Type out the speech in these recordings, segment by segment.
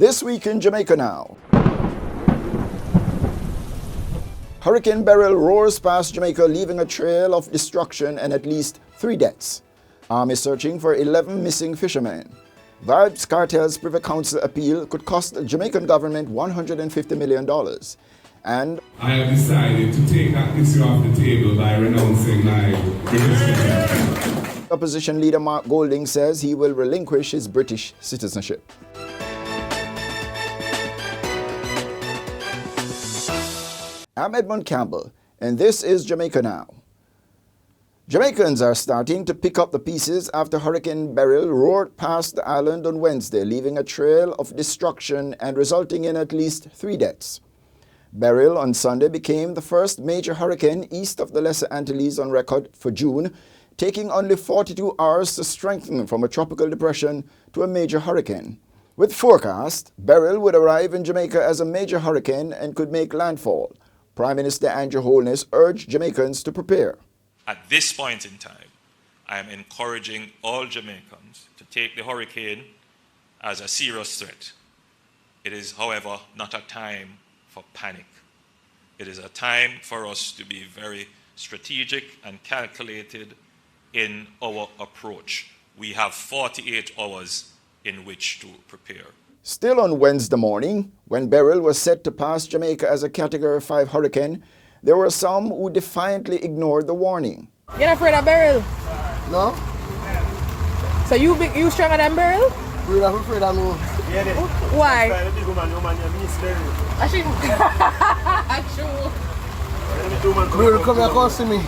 This week in Jamaica Now. Hurricane Beryl roars past Jamaica, leaving a trail of destruction and at least 3 deaths. Army searching for 11 missing fishermen. Vybz Kartel's Privy Council appeal could cost the Jamaican government $150 million. And I have decided to take that issue off the table by renouncing my British citizenship. Opposition leader Mark Golding says he will relinquish his British citizenship. I'm Edmund Campbell, and this is Jamaica Now. Jamaicans are starting to pick up the pieces after Hurricane Beryl roared past the island on Wednesday, leaving a trail of destruction and resulting in at least 3 deaths. Beryl on Sunday became the first major hurricane east of the Lesser Antilles on record for June, taking only 42 hours to strengthen from a tropical depression to a major hurricane. With forecast, Beryl would arrive in Jamaica as a major hurricane and could make landfall. Prime Minister Andrew Holness urged Jamaicans to prepare. At this point in time, I am encouraging all Jamaicans to take the hurricane as a serious threat. It is, however, not a time for panic. It is a time for us to be very strategic and calculated in our approach. We have 48 hours in which to prepare. Still on Wednesday morning, when Beryl was set to pass Jamaica as a Category 5 hurricane, there were some who defiantly ignored the warning. You're not afraid of Beryl? No. So you stronger than Beryl? We're not afraid of me. Why? Beryl come here and see me.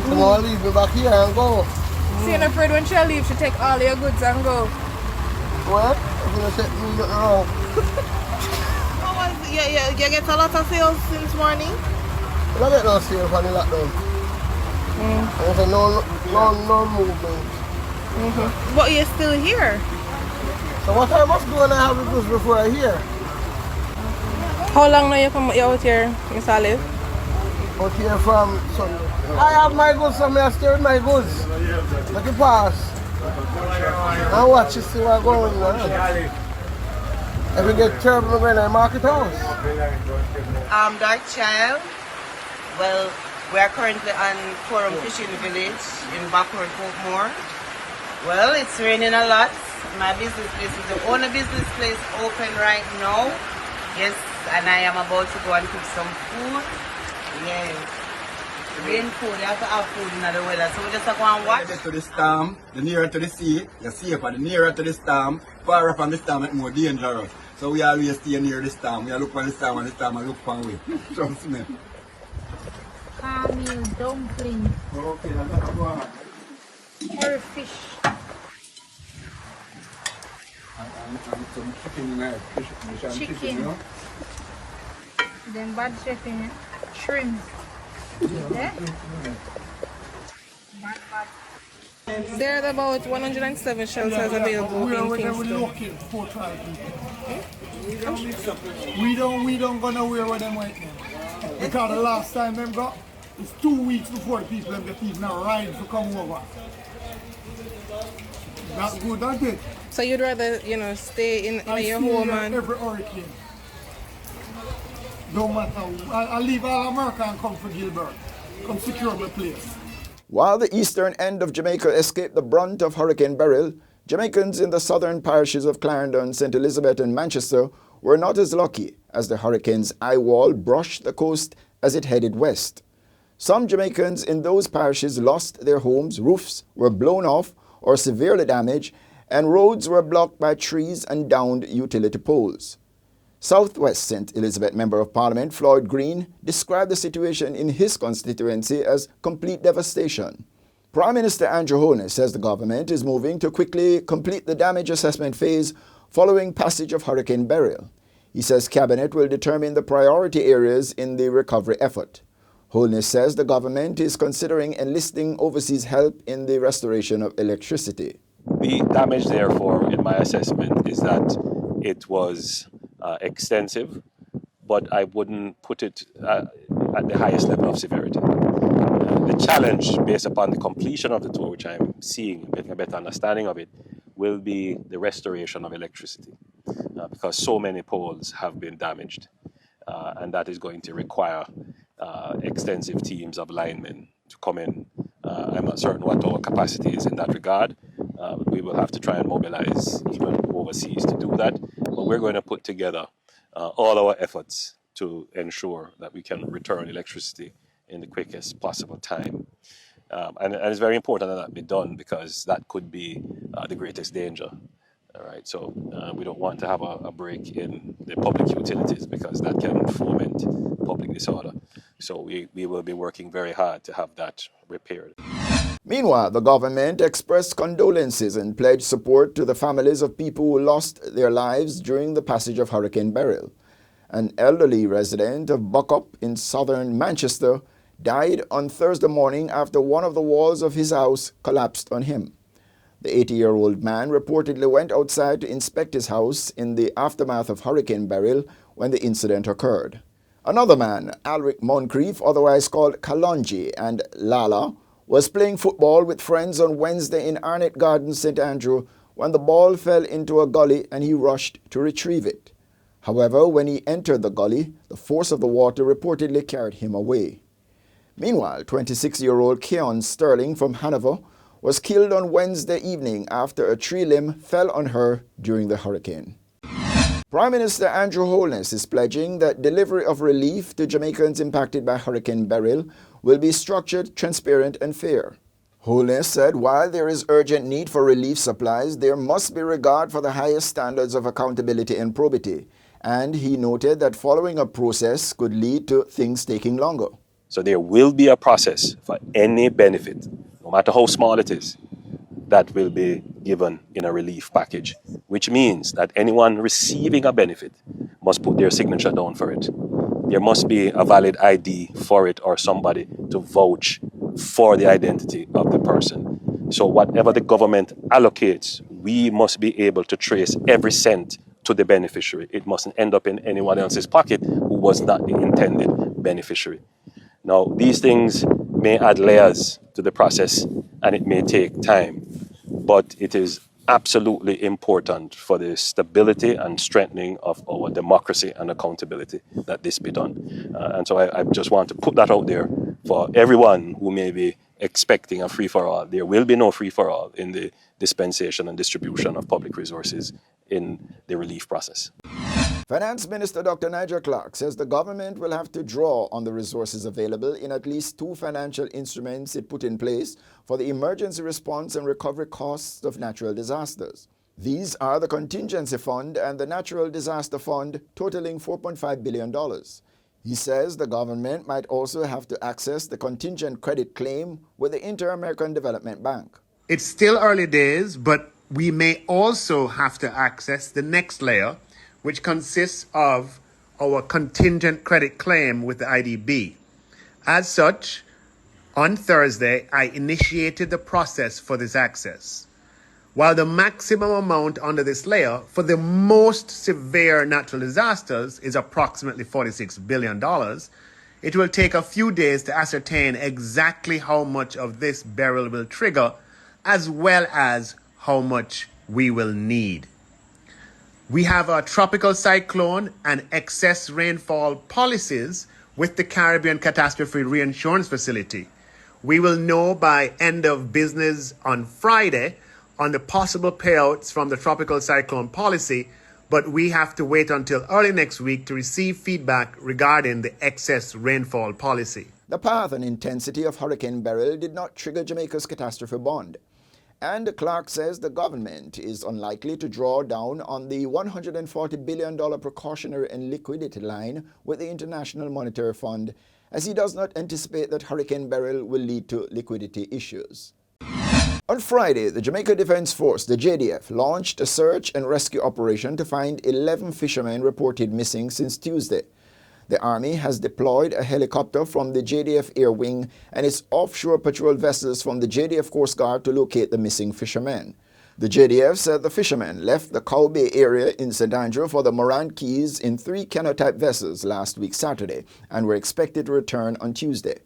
So now I'll leave me back here and go. So you're not afraid when she'll leave, she'll take all your goods and go? What? I'm going to set me around. You get a lot of sales since morning? I don't get no sales for the lockdown. I say no movement. But you're still here. So what I must do when I have the goods before I hear? How long now you out here, Miss Olive? Out here from Sunday. I have my goods, so I stay with my goods. Let it pass. And watch you see what's going on. If we get terrible, we're going to market house. Dark Child. Well, we are currently on Forum Fishing Village in Backward Portmore. Well, it's raining a lot. My business place is the only business place open right now. Yes, and I am about to go and cook some food. Yes. Rain food, you have to have food in the weather, so we just have to go and watch. The nearer to the storm, the nearer to the sea, you're safer. The nearer to the storm, far from the storm, it's more dangerous. So we always stay near the storm. We look for the storm and the storm and look for we. Trust me. Caramel dumpling. Okay, that's go on. Or fish. And some chicken in there. Chicken, you know? Then bad checking shrimp. Yeah? Bad. There are about 107 shelters available in Kingston. We don't go nowhere with them right now. Because the last time them got, it's 2 weeks before the people them get even a ride to come over. That's good, that's it. So you'd rather, stay in your home and... every hurricane. Don't matter. I leave all America and come for Gilbert. Come secure my place. While the eastern end of Jamaica escaped the brunt of Hurricane Beryl, Jamaicans in the southern parishes of Clarendon, St. Elizabeth and Manchester were not as lucky as the hurricane's eye wall brushed the coast as it headed west. Some Jamaicans in those parishes lost their homes, roofs were blown off or severely damaged, and roads were blocked by trees and downed utility poles. Southwest St. Elizabeth Member of Parliament Floyd Green described the situation in his constituency as complete devastation. Prime Minister Andrew Holness says the government is moving to quickly complete the damage assessment phase following passage of Hurricane Beryl. He says Cabinet will determine the priority areas in the recovery effort. Holness says the government is considering enlisting overseas help in the restoration of electricity. The damage, therefore, in my assessment, is that it was extensive, but I wouldn't put it at the highest level of severity. The challenge, based upon the completion of the tour, which I'm seeing, getting a better understanding of it, will be the restoration of electricity. because so many poles have been damaged. And that is going to require extensive teams of linemen to come in. I'm not certain what our capacity is in that regard. We will have to try and mobilize even overseas to do that. But we're going to put together all our efforts to ensure that we can return electricity in the quickest possible time. And it's very important that that be done because that could be the greatest danger. All right, so we don't want to have a break in the public utilities because that can foment public disorder. So we will be working very hard to have that repaired. Meanwhile, the government expressed condolences and pledged support to the families of people who lost their lives during the passage of Hurricane Beryl. An elderly resident of Buckup in southern Manchester died on Thursday morning after one of the walls of his house collapsed on him. The 80-year-old man reportedly went outside to inspect his house in the aftermath of Hurricane Beryl when the incident occurred. Another man, Alric Moncrief, otherwise called Kalonji, and Lala, was playing football with friends on Wednesday in Arnett Gardens, St. Andrew, when the ball fell into a gully and he rushed to retrieve it. However, when he entered the gully, the force of the water reportedly carried him away. Meanwhile, 26-year-old Keon Sterling from Hanover was killed on Wednesday evening after a tree limb fell on her during the hurricane. Prime Minister Andrew Holness is pledging that delivery of relief to Jamaicans impacted by Hurricane Beryl will be structured, transparent and fair. Holness said while there is urgent need for relief supplies, there must be regard for the highest standards of accountability and probity, and he noted that following a process could lead to things taking longer. So there will be a process for any benefit, no matter how small it is, that will be given in a relief package, which means that anyone receiving a benefit must put their signature down for it. There must be a valid ID for it or somebody to vouch for the identity of the person. So whatever the government allocates, we must be able to trace every cent to the beneficiary. It mustn't end up in anyone else's pocket who was not the intended beneficiary. Now, these things may add layers to the process and it may take time, but it is absolutely important for the stability and strengthening of our democracy and accountability that this be done. And so I just want to put that out there for everyone who may be expecting a free-for-all. There will be no free-for-all in the dispensation and distribution of public resources in the relief process. Finance Minister Dr. Nigel Clark says the government will have to draw on the resources available in at least two financial instruments it put in place for the emergency response and recovery costs of natural disasters. These are the Contingency Fund and the Natural Disaster Fund, totaling $4.5 billion. He says the government might also have to access the contingent credit claim with the Inter-American Development Bank. It's still early days, but we may also have to access the next layer, which consists of our contingent credit claim with the IDB. As such, on Thursday, I initiated the process for this access. While the maximum amount under this layer for the most severe natural disasters is approximately $46 billion, it will take a few days to ascertain exactly how much of this Beryl will trigger, as well as how much we will need. We have a tropical cyclone and excess rainfall policies with the Caribbean Catastrophe Reinsurance Facility. We will know by end of business on Friday on the possible payouts from the tropical cyclone policy, but we have to wait until early next week to receive feedback regarding the excess rainfall policy. The path and intensity of Hurricane Beryl did not trigger Jamaica's catastrophe bond. And Clark says the government is unlikely to draw down on the $140 billion precautionary and liquidity line with the International Monetary Fund, as he does not anticipate that Hurricane Beryl will lead to liquidity issues. On Friday, the Jamaica Defense Force, the JDF, launched a search and rescue operation to find 11 fishermen reported missing since Tuesday. The Army has deployed a helicopter from the JDF Air Wing and its offshore patrol vessels from the JDF Coast Guard to locate the missing fishermen. The JDF said the fishermen left the Cow Bay area in St. Andrew for the Morant Keys in 3 canoe-type vessels last week Saturday and were expected to return on Tuesday.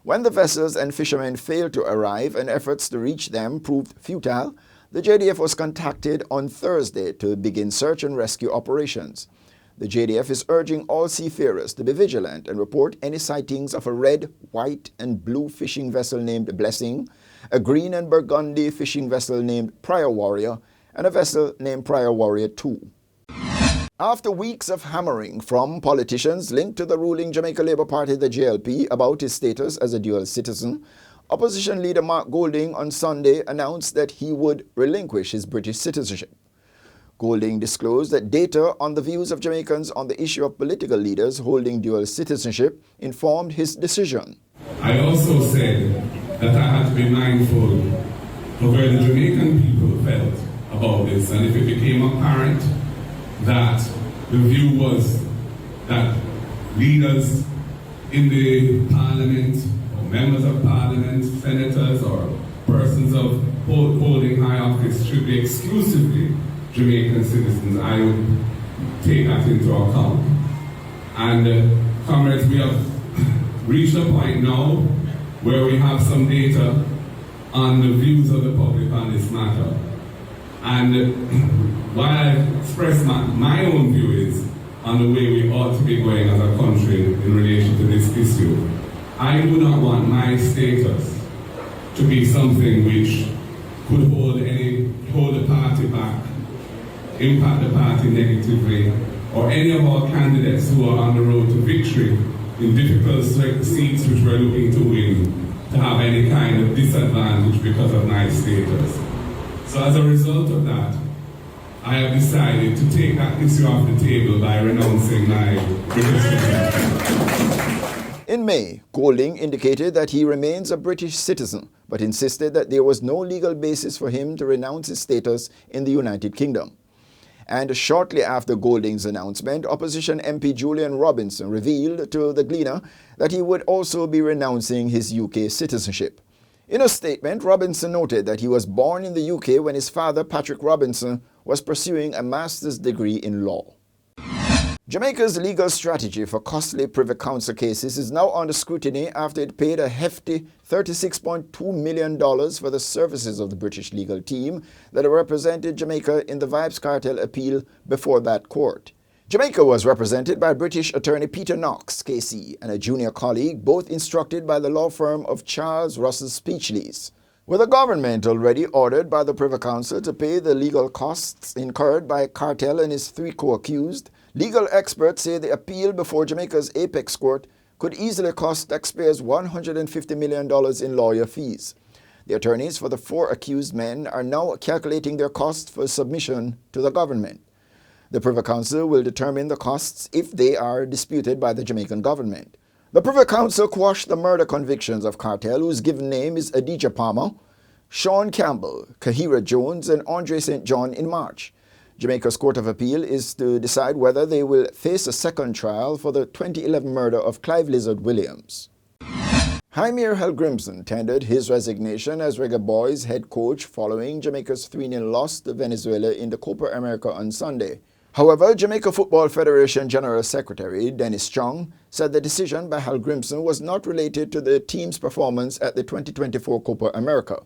When the vessels and fishermen failed to arrive and efforts to reach them proved futile, The JDF was contacted on Thursday to begin search and rescue operations. The JDF is urging all seafarers to be vigilant and report any sightings of a red, white, and blue fishing vessel named Blessing, a green and burgundy fishing vessel named Prior Warrior, and a vessel named Prior Warrior 2. After weeks of hammering from politicians linked to the ruling Jamaica Labour Party, the JLP, about his status as a dual citizen, opposition leader Mark Golding on Sunday announced that he would relinquish his British citizenship. Golding disclosed that data on the views of Jamaicans on the issue of political leaders holding dual citizenship informed his decision. I also said that I had to be mindful of where the Jamaican people felt about this, and if it became apparent that the view was that leaders in the parliament, or members of parliament, senators, or persons of holding high office should be exclusively Jamaican citizens, I would take that into account. And comrades, we have reached a point now where we have some data on the views of the public on this matter. And while I express my own view is on the way we ought to be going as a country in relation to this issue, I do not want my status to be something which could hold the party back, impact the party negatively, or any of our candidates who are on the road to victory in difficult seats which we're looking to win, to have any kind of disadvantage because of my status. So as a result of that, I have decided to take that issue off the table by renouncing my British citizenship. In May, Golding indicated that he remains a British citizen, but insisted that there was no legal basis for him to renounce his status in the United Kingdom. And shortly after Golding's announcement, opposition MP Julian Robinson revealed to the Gleaner that he would also be renouncing his UK citizenship. In a statement, Robinson noted that he was born in the UK when his father, Patrick Robinson, was pursuing a master's degree in law. Jamaica's legal strategy for costly Privy Council cases is now under scrutiny after it paid a hefty $36.2 million for the services of the British legal team that represented Jamaica in the Vybz Kartel appeal before that court. Jamaica was represented by British attorney Peter Knox, KC, and a junior colleague, both instructed by the law firm of Charles Russell Speechleys. With the government already ordered by the Privy Council to pay the legal costs incurred by Kartel and his 3 co-accused, legal experts say the appeal before Jamaica's apex court could easily cost taxpayers $150 million in lawyer fees. The attorneys for the 4 accused men are now calculating their costs for submission to the government. The Privy Council will determine the costs if they are disputed by the Jamaican government. The Privy Council quashed the murder convictions of Kartel, whose given name is Adidja Palmer, Sean Campbell, Kahira Jones, and Andre St. John in March. Jamaica's Court of Appeal is to decide whether they will face a second trial for the 2011 murder of Clive Lizard Williams. Heimir Hallgrimsson tendered his resignation as Reggae Boyz head coach following Jamaica's 3-0 loss to Venezuela in the Copa America on Sunday. However, Jamaica Football Federation General Secretary Dennis Strong said the decision by Hallgrimsson was not related to the team's performance at the 2024 Copa America.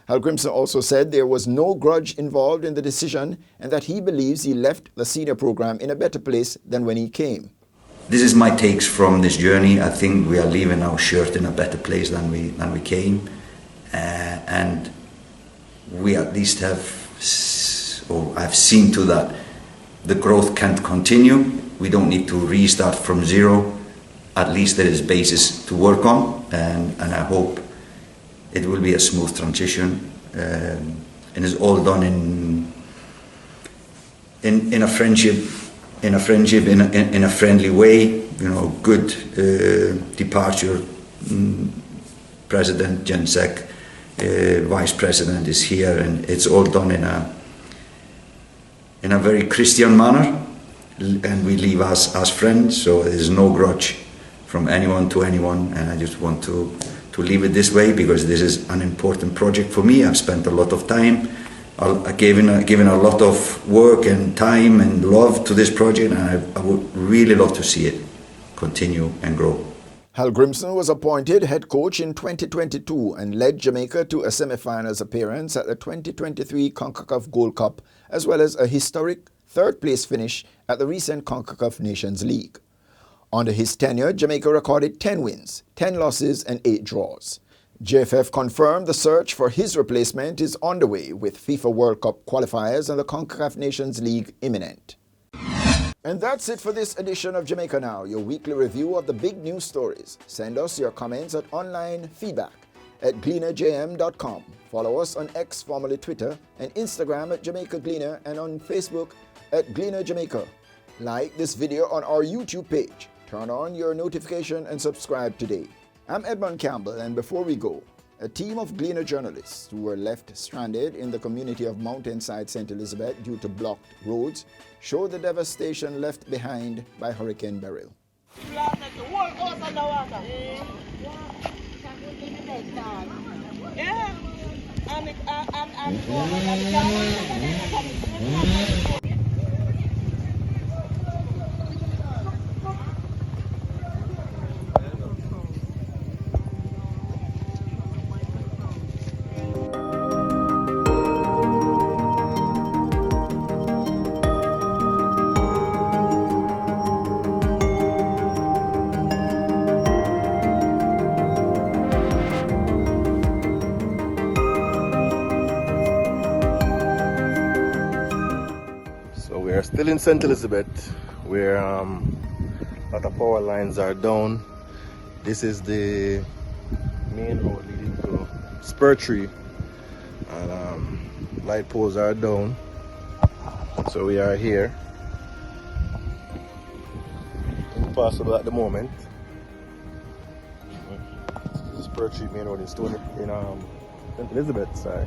Hallgrimsson also said there was no grudge involved in the decision and that he believes he left the senior program in a better place than when he came. This is my takes from this journey. I think we are leaving our shirt in a better place than we came, and we at least have, or I've seen to that, the growth can't continue. We don't need to restart from zero. At least there is basis to work on, and I hope it will be a smooth transition, and it's all done in a friendship. In a friendly way, good departure. President Jensek, Vice President is here, and it's all done in a very Christian manner, and we leave as friends. So there's no grudge from anyone to anyone, and I just want to leave it this way because this is an important project for me. I've spent a lot of time. I've given a lot of work and time and love to this project, and I would really love to see it continue and grow. Hallgrimsson was appointed head coach in 2022 and led Jamaica to a semi-finals appearance at the 2023 CONCACAF Gold Cup, as well as a historic third-place finish at the recent CONCACAF Nations League. Under his tenure, Jamaica recorded 10 wins, 10 losses and 8 draws. JFF confirmed the search for his replacement is underway, with FIFA World Cup qualifiers and the CONCACAF Nations League imminent. And that's it for this edition of Jamaica Now, your weekly review of the big news stories. Send us your comments at online feedback at gleanerjm.com. Follow us on X, formerly Twitter, and Instagram at Jamaica Gleaner, and on Facebook at Gleaner Jamaica. Like this video on our YouTube page. Turn on your notification and subscribe today. I'm Edmund Campbell, and before we go, a team of Gleaner journalists who were left stranded in the community of Mountainside St. Elizabeth due to blocked roads showed the devastation left behind by Hurricane Beryl. We're still in St. Elizabeth, where a lot of power lines are down. This is the main road leading to Spur Tree, and light poles are down. So we are here. Impossible at the moment. This is Spur Tree main road in St. Elizabeth. Sorry.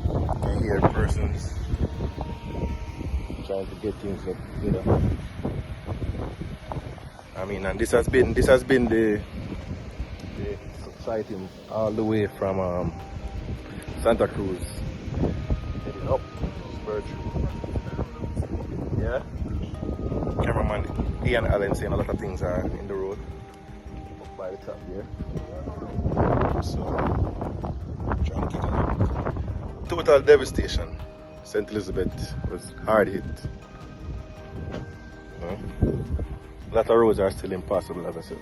You can hear persons trying to get things up, you know. I mean, and this has been the sighting all the way from Santa Cruz heading up Spur Tree. Yeah. Cameraman Ian Allen saying a lot of things are in the road up by the top here. So trying to take a look. Total devastation. St. Elizabeth was hard hit. A lot of roads are still impossible, as I said.